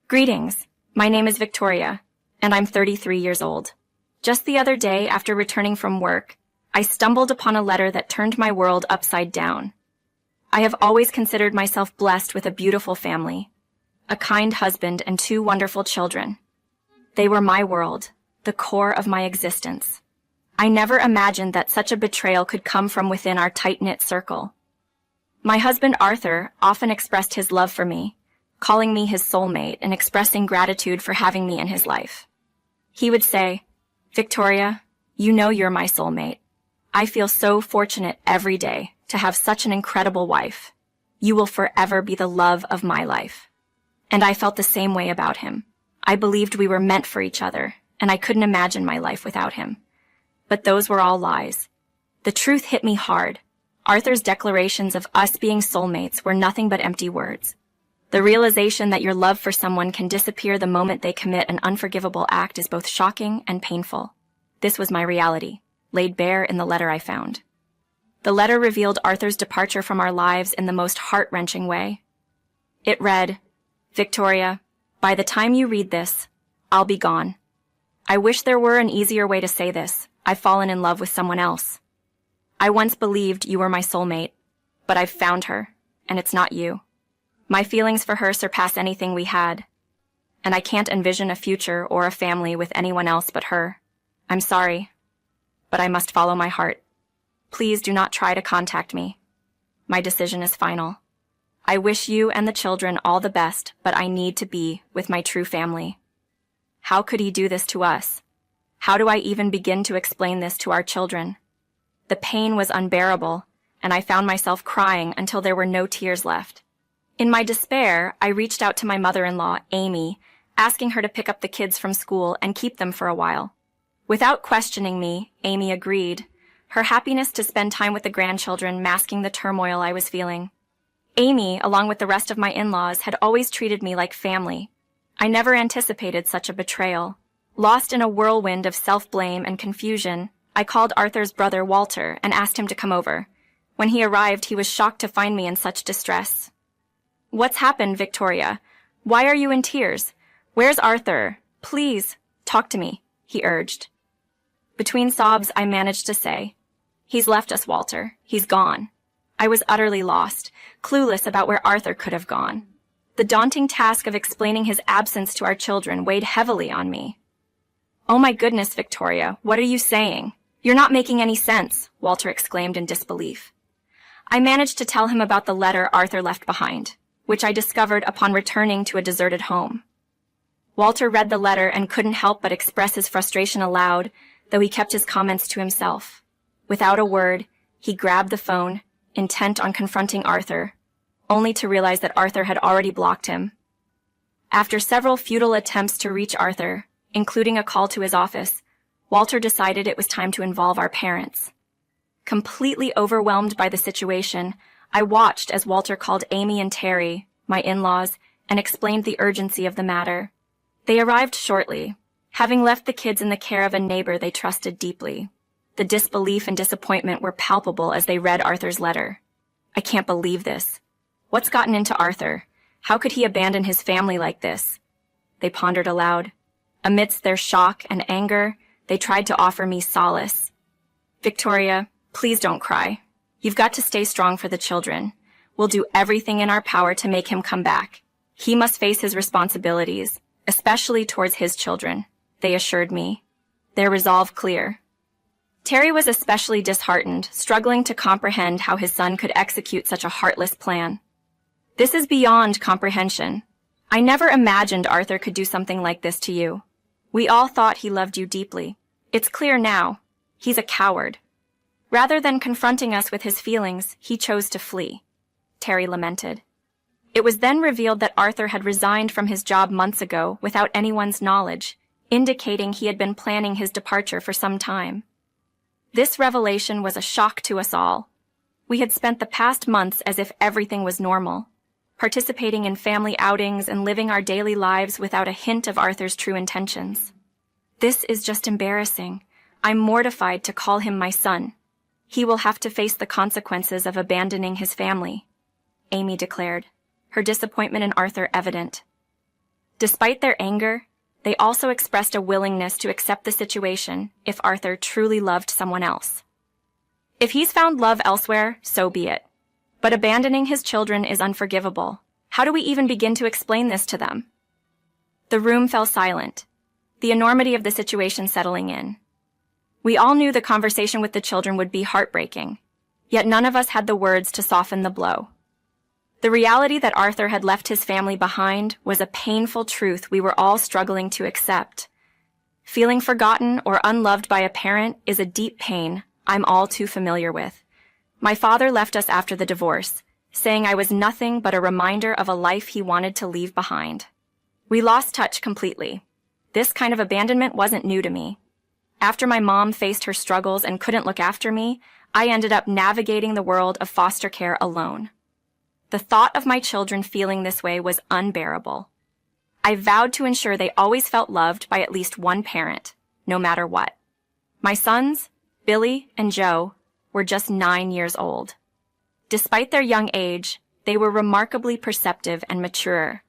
Greetings. My name is Victoria, and I'm 33 years old. Just the other day, after returning from work, I stumbled upon a letter that turned my world upside down. I have always considered myself blessed with a beautiful family, a kind husband, and 2 wonderful children. They were my world, the core of my existence. I never imagined that such a betrayal could come from within our tight-knit circle. My husband Arthur often expressed his love for me, calling me his soulmate and expressing gratitude for having me in his life. He would say, "Victoria, you know you're my soulmate. I feel so fortunate every day to have such an incredible wife. You will forever be the love of my life." And I felt the same way about him. I believed we were meant for each other, and I couldn't imagine my life without him. But those were all lies. The truth hit me hard. Arthur's declarations of us being soulmates were nothing but empty words. The realization that your love for someone can disappear the moment they commit an unforgivable act is both shocking and painful. This was my reality, laid bare in the letter I found. The letter revealed Arthur's departure from our lives in the most heart-wrenching way. It read, "Victoria, by the time you read this, I'll be gone. I wish there were an easier way to say this. I've fallen in love with someone else. I once believed you were my soulmate, but I've found her, and it's not you. My feelings for her surpass anything we had, and I can't envision a future or a family with anyone else but her. I'm sorry, but I must follow my heart. Please do not try to contact me. My decision is final. I wish you and the children all the best, but I need to be with my true family." How could he do this to us? How do I even begin to explain this to our children? The pain was unbearable, and I found myself crying until there were no tears left. In my despair, I reached out to my mother-in-law, Amy, asking her to pick up the kids from school and keep them for a while. Without questioning me, Amy agreed, her happiness to spend time with the grandchildren masking the turmoil I was feeling. Amy, along with the rest of my in-laws, had always treated me like family. I never anticipated such a betrayal. Lost in a whirlwind of self-blame and confusion, I called Arthur's brother Walter and asked him to come over. When he arrived, he was shocked to find me in such distress. "What's happened, Victoria? Why are you in tears? Where's Arthur? Please, talk to me," he urged. Between sobs, I managed to say, "He's left us, Walter. He's gone." I was utterly lost, clueless about where Arthur could have gone. The daunting task of explaining his absence to our children weighed heavily on me. "Oh my goodness, Victoria, what are you saying? You're not making any sense," Walter exclaimed in disbelief. I managed to tell him about the letter Arthur left behind, which I discovered upon returning to a deserted home. Walter read the letter and couldn't help but express his frustration aloud, though he kept his comments to himself. Without a word, he grabbed the phone, intent on confronting Arthur, only to realize that Arthur had already blocked him. After several futile attempts to reach Arthur, including a call to his office, Walter decided it was time to involve our parents. Completely overwhelmed by the situation, I watched as Walter called Amy and Terry, my in-laws, and explained the urgency of the matter. They arrived shortly, having left the kids in the care of a neighbor they trusted deeply. The disbelief and disappointment were palpable as they read Arthur's letter. "I can't believe this. What's gotten into Arthur? How could he abandon his family like this?" They pondered aloud. Amidst their shock and anger, they tried to offer me solace. "Victoria, please don't cry. You've got to stay strong for the children. We'll do everything in our power to make him come back. He must face his responsibilities, especially towards his children," they assured me, their resolve clear. Terry was especially disheartened, struggling to comprehend how his son could execute such a heartless plan. "This is beyond comprehension. I never imagined Arthur could do something like this to you. We all thought he loved you deeply. It's clear now. He's a coward. Rather than confronting us with his feelings, he chose to flee," Terry lamented. It was then revealed that Arthur had resigned from his job months ago without anyone's knowledge, indicating he had been planning his departure for some time. This revelation was a shock to us all. We had spent the past months as if everything was normal, participating in family outings and living our daily lives without a hint of Arthur's true intentions. "This is just embarrassing. I'm mortified to call him my son. He will have to face the consequences of abandoning his family," Amy declared, her disappointment in Arthur evident. Despite their anger, they also expressed a willingness to accept the situation if Arthur truly loved someone else. If he's found love elsewhere, so be it. But abandoning his children is unforgivable. How do we even begin to explain this to them? The room fell silent, the enormity of the situation settling in. We all knew the conversation with the children would be heartbreaking, yet none of us had the words to soften the blow. The reality that Arthur had left his family behind was a painful truth we were all struggling to accept. Feeling forgotten or unloved by a parent is a deep pain I'm all too familiar with. My father left us after the divorce, saying I was nothing but a reminder of a life he wanted to leave behind. We lost touch completely. This kind of abandonment wasn't new to me. After my mom faced her struggles and couldn't look after me, I ended up navigating the world of foster care alone. The thought of my children feeling this way was unbearable. I vowed to ensure they always felt loved by at least one parent, no matter what. My sons, Billy and Joe, were just 9 years old. Despite their young age, they were remarkably perceptive and mature.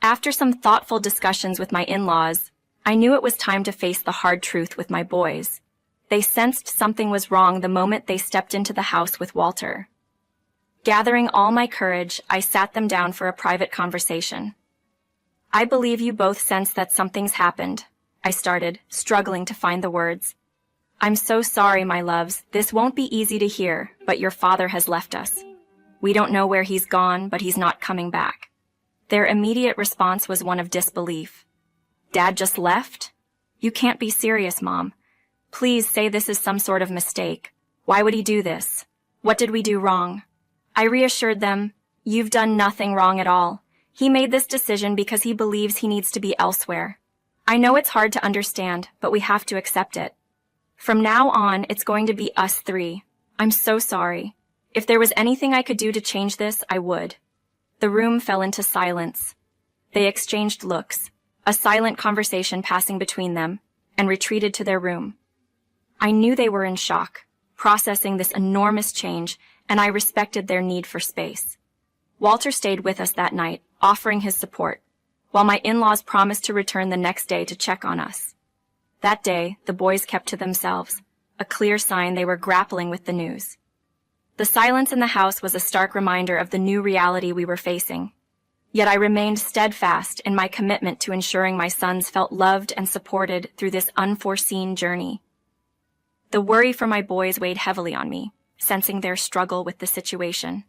After some thoughtful discussions with my in-laws, I knew it was time to face the hard truth with my boys. They sensed something was wrong the moment they stepped into the house with Walter. Gathering all my courage, I sat them down for a private conversation. I believe you both sense that something's happened, I started, struggling to find the words. I'm so sorry, my loves. This won't be easy to hear, but your father has left us. We don't know where he's gone, but he's not coming back. Their immediate response was one of disbelief. Dad just left? You can't be serious, Mom. Please say this is some sort of mistake. Why would he do this? What did we do wrong? I reassured them, you've done nothing wrong at all. He made this decision because he believes he needs to be elsewhere. I know it's hard to understand, but we have to accept it. From now on, it's going to be us three. I'm so sorry. If there was anything I could do to change this, I would. The room fell into silence. They exchanged looks, a silent conversation passing between them, and retreated to their room. I knew they were in shock, processing this enormous change, and I respected their need for space. Walter stayed with us that night, offering his support, while my in-laws promised to return the next day to check on us. That day, the boys kept to themselves, a clear sign they were grappling with the news. The silence in the house was a stark reminder of the new reality we were facing. Yet I remained steadfast in my commitment to ensuring my sons felt loved and supported through this unforeseen journey. The worry for my boys weighed heavily on me, sensing their struggle with the situation.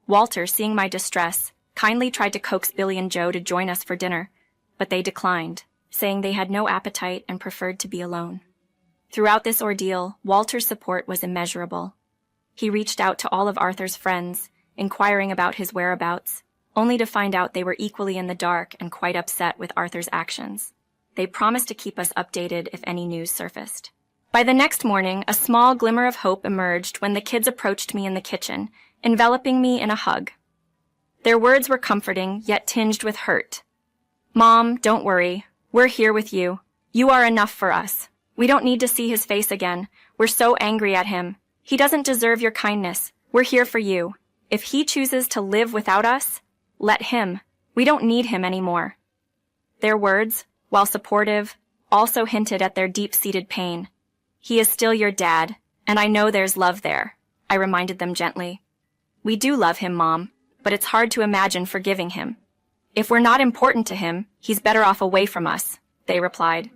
Walter, seeing my distress, kindly tried to coax Billy and Joe to join us for dinner, but they declined, saying they had no appetite and preferred to be alone. Throughout this ordeal, Walter's support was immeasurable. He reached out to all of Arthur's friends, inquiring about his whereabouts, only to find out they were equally in the dark and quite upset with Arthur's actions. They promised to keep us updated if any news surfaced. By the next morning, a small glimmer of hope emerged when the kids approached me in the kitchen, enveloping me in a hug. Their words were comforting, yet tinged with hurt. Mom, don't worry. We're here with you. You are enough for us. We don't need to see his face again. We're so angry at him. He doesn't deserve your kindness. We're here for you. If he chooses to live without us, let him. We don't need him anymore. Their words, while supportive, also hinted at their deep-seated pain. He is still your dad, and I know there's love there, I reminded them gently. We do love him, Mom, but it's hard to imagine forgiving him. If we're not important to him, he's better off away from us, they replied.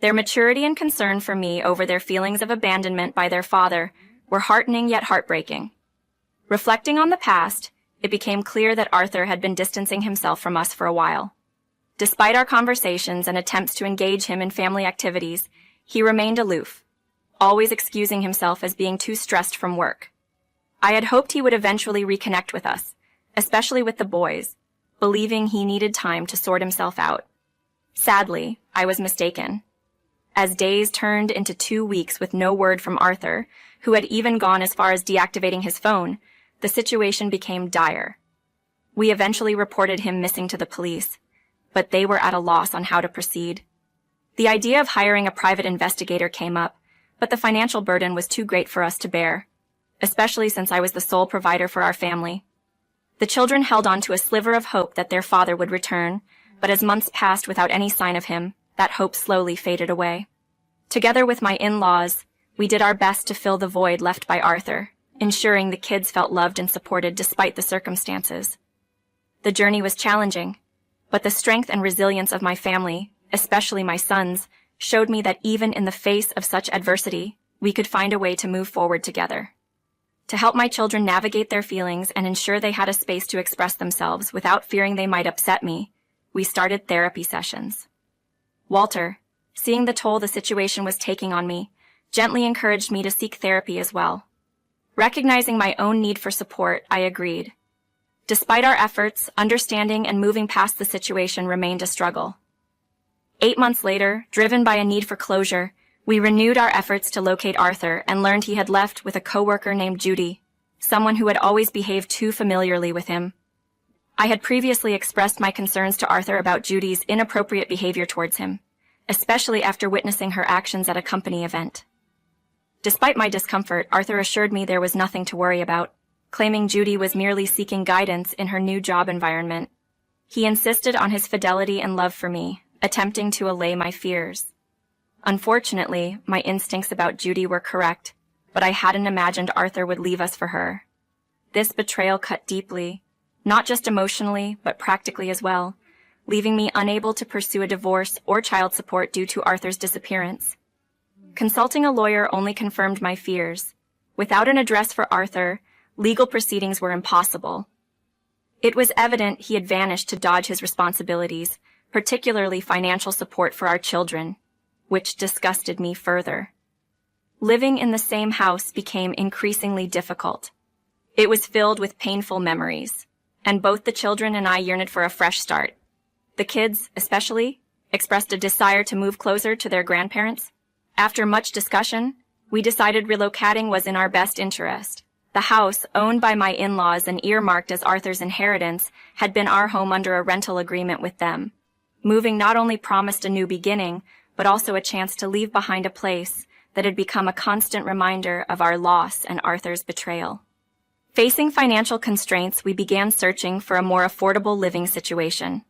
Their maturity and concern for me over their feelings of abandonment by their father were heartening yet heartbreaking. Reflecting on the past, it became clear that Arthur had been distancing himself from us for a while. Despite our conversations and attempts to engage him in family activities, he remained aloof, always excusing himself as being too stressed from work. I had hoped he would eventually reconnect with us, especially with the boys, believing he needed time to sort himself out. Sadly, I was mistaken. As days turned into 2 weeks with no word from Arthur, who had even gone as far as deactivating his phone, the situation became dire. We eventually reported him missing to the police, but they were at a loss on how to proceed. The idea of hiring a private investigator came up, but the financial burden was too great for us to bear, especially since I was the sole provider for our family. The children held on to a sliver of hope that their father would return, but as months passed without any sign of him, that hope slowly faded away. Together with my in-laws, we did our best to fill the void left by Arthur, ensuring the kids felt loved and supported despite the circumstances. The journey was challenging, but the strength and resilience of my family, especially my sons, showed me that even in the face of such adversity, we could find a way to move forward together. To help my children navigate their feelings and ensure they had a space to express themselves without fearing they might upset me, we started therapy sessions. Walter, seeing the toll the situation was taking on me, gently encouraged me to seek therapy as well. Recognizing my own need for support, I agreed. Despite our efforts, understanding and moving past the situation remained a struggle. 8 months later, driven by a need for closure, we renewed our efforts to locate Arthur and learned he had left with a coworker named Judy, someone who had always behaved too familiarly with him. I had previously expressed my concerns to Arthur about Judy's inappropriate behavior towards him, especially after witnessing her actions at a company event. Despite my discomfort, Arthur assured me there was nothing to worry about, claiming Judy was merely seeking guidance in her new job environment. He insisted on his fidelity and love for me, attempting to allay my fears. Unfortunately, my instincts about Judy were correct, but I hadn't imagined Arthur would leave us for her. This betrayal cut deeply, not just emotionally, but practically as well, leaving me unable to pursue a divorce or child support due to Arthur's disappearance. Consulting a lawyer only confirmed my fears. Without an address for Arthur, legal proceedings were impossible. It was evident he had vanished to dodge his responsibilities, particularly financial support for our children, which disgusted me further. Living in the same house became increasingly difficult. It was filled with painful memories, and both the children and I yearned for a fresh start. The kids, especially, expressed a desire to move closer to their grandparents. After much discussion, we decided relocating was in our best interest. The house, owned by my in-laws and earmarked as Arthur's inheritance, had been our home under a rental agreement with them. Moving not only promised a new beginning, but also a chance to leave behind a place that had become a constant reminder of our loss and Arthur's betrayal. Facing financial constraints, we began searching for a more affordable living situation.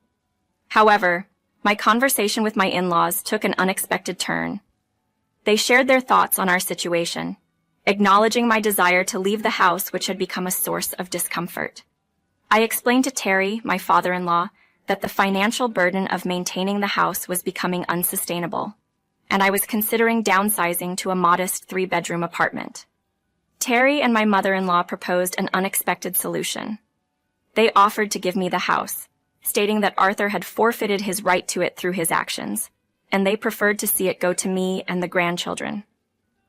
However, my conversation with my in-laws took an unexpected turn. They shared their thoughts on our situation, acknowledging my desire to leave the house which had become a source of discomfort. I explained to Terry, my father-in-law, that the financial burden of maintaining the house was becoming unsustainable, and I was considering downsizing to a modest 3-bedroom apartment. Terry and my mother-in-law proposed an unexpected solution. They offered to give me the house, stating that Arthur had forfeited his right to it through his actions, and they preferred to see it go to me and the grandchildren.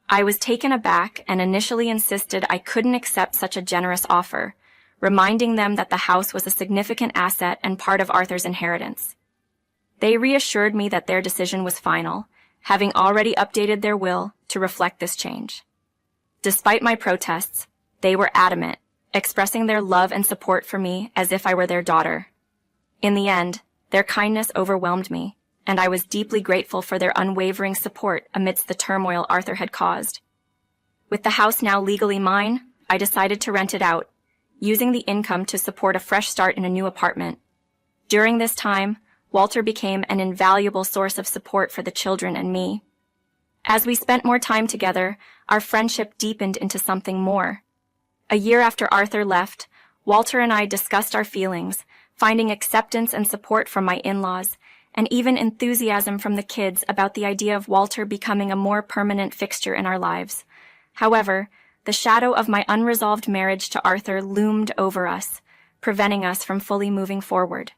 I was taken aback and initially insisted I couldn't accept such a generous offer, reminding them that the house was a significant asset and part of Arthur's inheritance. They reassured me that their decision was final, having already updated their will to reflect this change. Despite my protests, they were adamant, expressing their love and support for me as if I were their daughter. In the end, their kindness overwhelmed me, and I was deeply grateful for their unwavering support amidst the turmoil Arthur had caused. With the house now legally mine, I decided to rent it out, using the income to support a fresh start in a new apartment. During this time, Walter became an invaluable source of support for the children and me. As we spent more time together, our friendship deepened into something more. A year after Arthur left, Walter and I discussed our feelings, finding acceptance and support from my in-laws, and even enthusiasm from the kids about the idea of Walter becoming a more permanent fixture in our lives. However, the shadow of my unresolved marriage to Arthur loomed over us, preventing us from fully moving forward.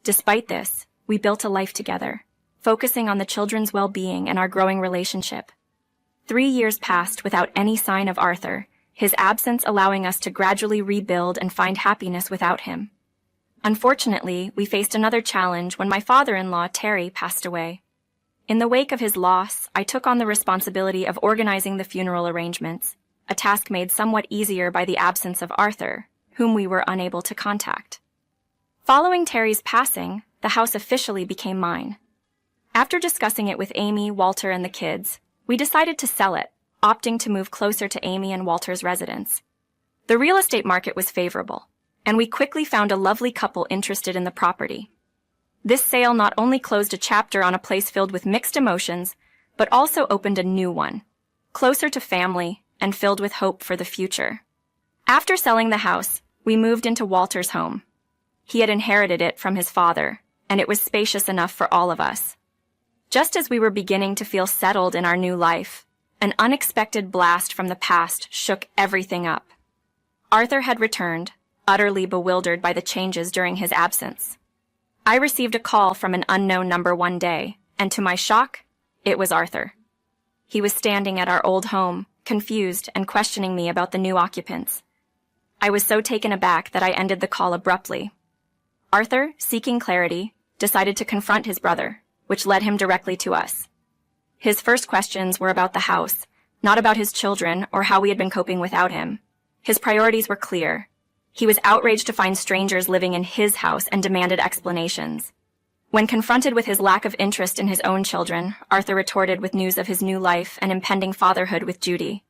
Despite this, we built a life together, focusing on the children's well-being and our growing relationship. 3 years passed without any sign of Arthur, his absence allowing us to gradually rebuild and find happiness without him. Unfortunately, we faced another challenge when my father-in-law, Terry, passed away. In the wake of his loss, I took on the responsibility of organizing the funeral arrangements, a task made somewhat easier by the absence of Arthur, whom we were unable to contact. Following Terry's passing, the house officially became mine. After discussing it with Amy, Walter, and the kids, we decided to sell it, opting to move closer to Amy and Walter's residence. The real estate market was favorable, and we quickly found a lovely couple interested in the property. This sale not only closed a chapter on a place filled with mixed emotions, but also opened a new one, closer to family and filled with hope for the future. After selling the house, we moved into Walter's home. He had inherited it from his father, and it was spacious enough for all of us. Just as we were beginning to feel settled in our new life, an unexpected blast from the past shook everything up. Arthur had returned, utterly bewildered by the changes during his absence. I received a call from an unknown number one day, and to my shock, it was Arthur. He was standing at our old home, confused and questioning me about the new occupants. I was so taken aback that I ended the call abruptly. Arthur, seeking clarity, decided to confront his brother, which led him directly to us. His first questions were about the house, not about his children or how we had been coping without him. His priorities were clear. He was outraged to find strangers living in his house and demanded explanations. When confronted with his lack of interest in his own children, Arthur retorted with news of his new life and impending fatherhood with Judy.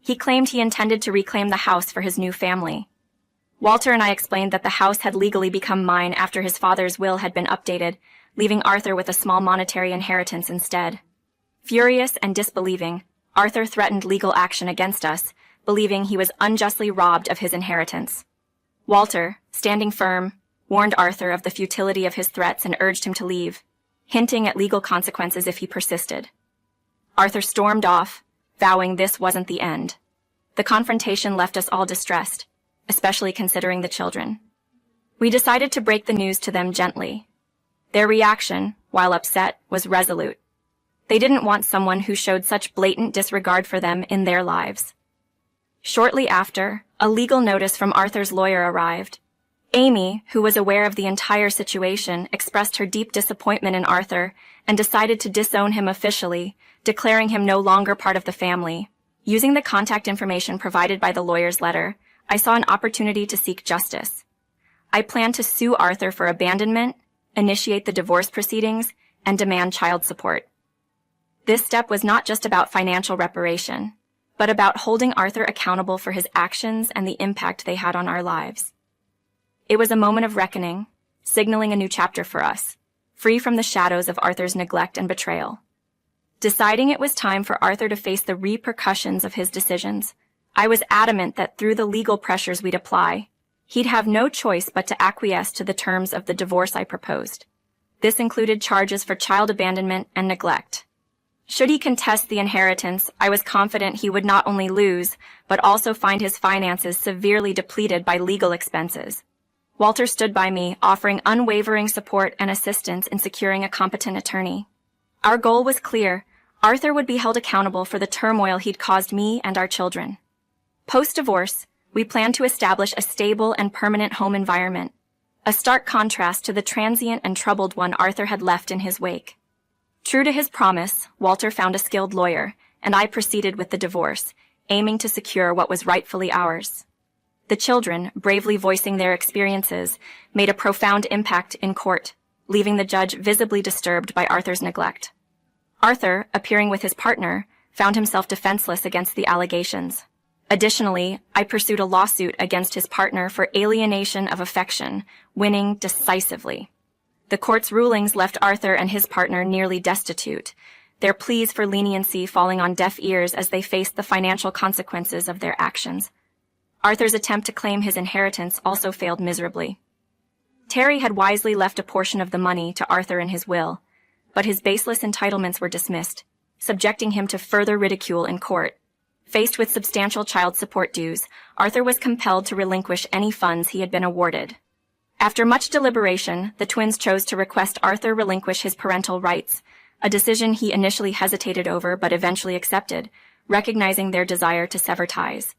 He claimed he intended to reclaim the house for his new family. Walter and I explained that the house had legally become mine after his father's will had been updated, leaving Arthur with a small monetary inheritance instead. Furious and disbelieving, Arthur threatened legal action against us, believing he was unjustly robbed of his inheritance. Walter, standing firm, warned Arthur of the futility of his threats and urged him to leave, hinting at legal consequences if he persisted. Arthur stormed off, vowing this wasn't the end. The confrontation left us all distressed, especially considering the children. We decided to break the news to them gently. Their reaction, while upset, was resolute. They didn't want someone who showed such blatant disregard for them in their lives. Shortly after, a legal notice from Arthur's lawyer arrived. Amy, who was aware of the entire situation, expressed her deep disappointment in Arthur and decided to disown him officially, declaring him no longer part of the family. Using the contact information provided by the lawyer's letter, I saw an opportunity to seek justice. I planned to sue Arthur for abandonment, initiate the divorce proceedings, and demand child support. This step was not just about financial reparation, but about holding Arthur accountable for his actions and the impact they had on our lives. It was a moment of reckoning, signaling a new chapter for us, free from the shadows of Arthur's neglect and betrayal. Deciding it was time for Arthur to face the repercussions of his decisions, I was adamant that through the legal pressures we'd apply, he'd have no choice but to acquiesce to the terms of the divorce I proposed. This included charges for child abandonment and neglect. Should he contest the inheritance, I was confident he would not only lose, but also find his finances severely depleted by legal expenses. Walter stood by me, offering unwavering support and assistance in securing a competent attorney. Our goal was clear. Arthur would be held accountable for the turmoil he'd caused me and our children. Post-divorce, we planned to establish a stable and permanent home environment, a stark contrast to the transient and troubled one Arthur had left in his wake. True to his promise, Walter found a skilled lawyer, and I proceeded with the divorce, aiming to secure what was rightfully ours. The children, bravely voicing their experiences, made a profound impact in court, leaving the judge visibly disturbed by Arthur's neglect. Arthur, appearing with his partner, found himself defenseless against the allegations. Additionally, I pursued a lawsuit against his partner for alienation of affection, winning decisively. The court's rulings left Arthur and his partner nearly destitute, their pleas for leniency falling on deaf ears as they faced the financial consequences of their actions. Arthur's attempt to claim his inheritance also failed miserably. Terry had wisely left a portion of the money to Arthur in his will, but his baseless entitlements were dismissed, subjecting him to further ridicule in court. Faced with substantial child support dues, Arthur was compelled to relinquish any funds he had been awarded. After much deliberation, the twins chose to request Arthur relinquish his parental rights, a decision he initially hesitated over but eventually accepted, recognizing their desire to sever ties.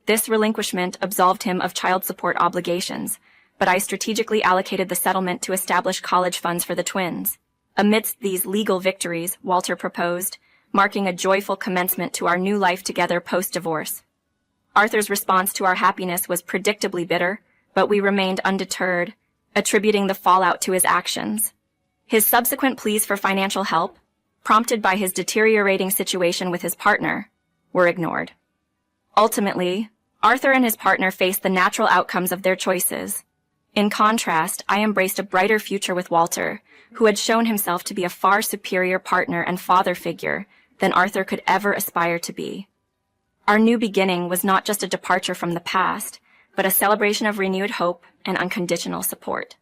This relinquishment absolved him of child support obligations, but I strategically allocated the settlement to establish college funds for the twins. Amidst these legal victories, Walter proposed, marking a joyful commencement to our new life together post-divorce. Arthur's response to our happiness was predictably bitter, but we remained undeterred, attributing the fallout to his actions. His subsequent pleas for financial help, prompted by his deteriorating situation with his partner, were ignored. Ultimately, Arthur and his partner faced the natural outcomes of their choices. In contrast, I embraced a brighter future with Walter, who had shown himself to be a far superior partner and father figure than Arthur could ever aspire to be. Our new beginning was not just a departure from the past, but a celebration of renewed hope and unconditional support.